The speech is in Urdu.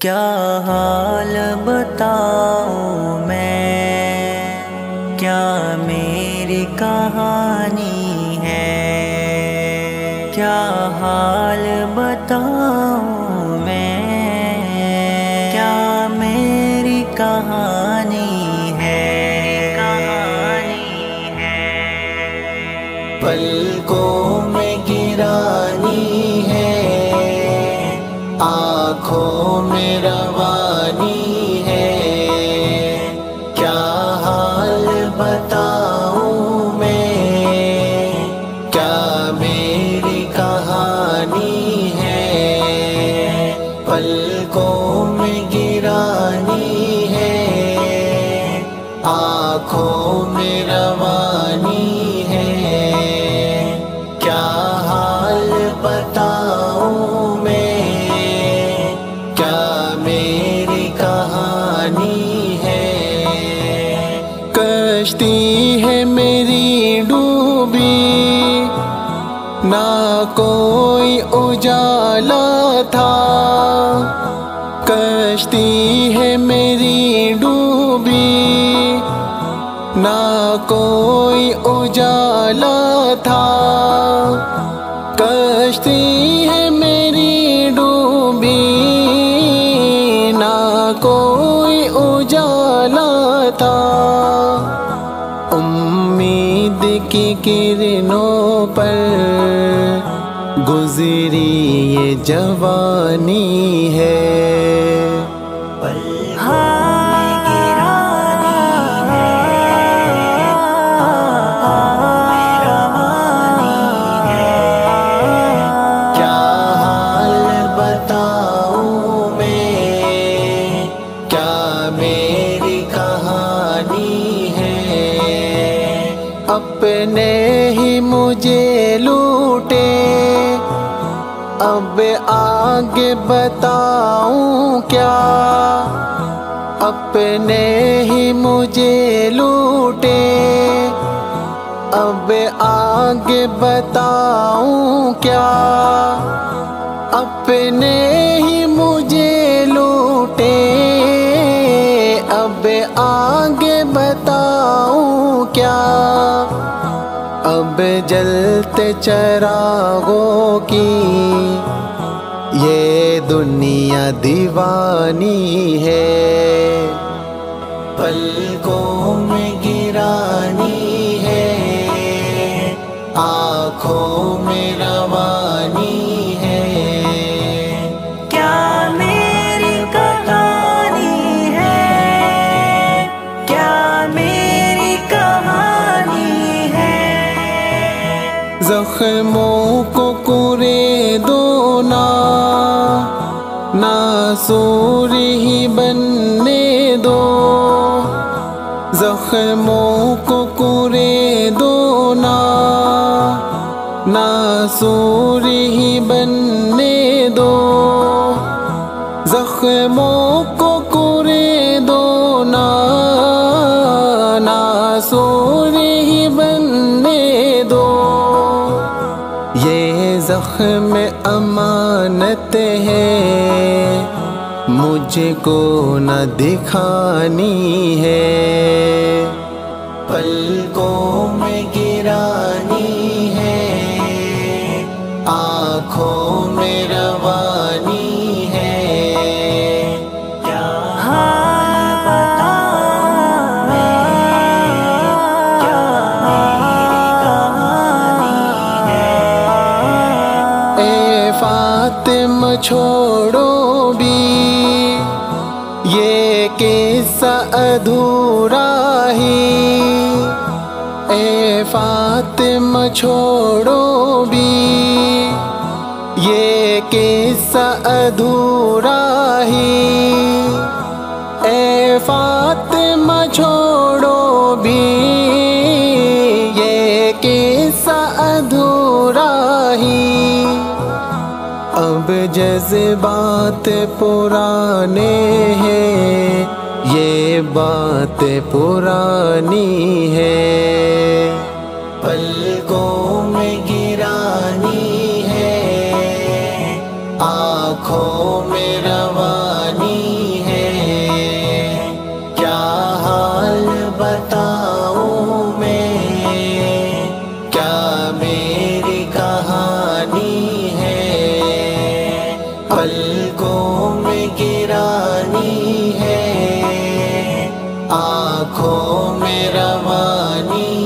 کیا حال بتاؤں میں، کیا میری کہانی ہے، کیا حال بتاؤں میں، کیا میری کہانی ہے، پلکوں میں گرانی ہے، آنکھوں میں روانی ہے، کیا حال بتاؤں میں، کیا میری کہانی ہے، پلکوں میں گرانی ہے، آنکھوں میں روانی ہے، کیا حال بتاؤں میں، کیا میری کہانی ہے۔ کشتی ہے میری ڈوبی، نہ کوئی اجالا تھا، کشتی ہے میری ڈوبی، نہ کوئی اجالا تھا، کشتی ہے میری ڈوبی، نہ کوئی اجالا تھا، امید کی کرنوں پر گزری یہ جوانی ہے، میری کہانی ہے، اپنے ہی مجھے لوٹے، اب آگے بتاؤں کیا، اپنے ہی مجھے لوٹے، اب آگے بتاؤں کیا، اپنے ہی مجھے لوٹے، اب آگے بتاؤں کیا، اب جلتے چراغوں کی یہ دنیا دیوانی ہے، پلکوں میں گرانی ہے، آنکھوں میں روانی ہے، کیا میری کہانی ہے، کیا میری کہانی ہے، زخموں کو کرے دو ناسور ہی بننے دو، زخموں کو کرے دو ناسور ہی بننے دو، زخموں کو کرے دو ناسور ہی بننے دو، یہ زخم امانت ہے، مجھ کو نہ دکھانی ہے، پلکوں میں گرانی ہے، آنکھوں میں روانی ہے، کیا حال بتاؤں میں، کیا میری کہانی ہے، اے فاطمہ چھوڑو بھی یہ قصہ ادھورا ہی، اے فاطمہ چھوڑو بھی یہ قصہ ادھورا ہی، اے فاطمہ چھوڑو بھی یہ قصہ ادھورا ہی، اب جذبات پرانے ہیں، یہ بات پرانی ہے، پلکوں میں گرانی ہے، آنکھوں میں روانی میری کہانی ہے، پلکوں میں گرانی ہے، آنکھوں میں روانی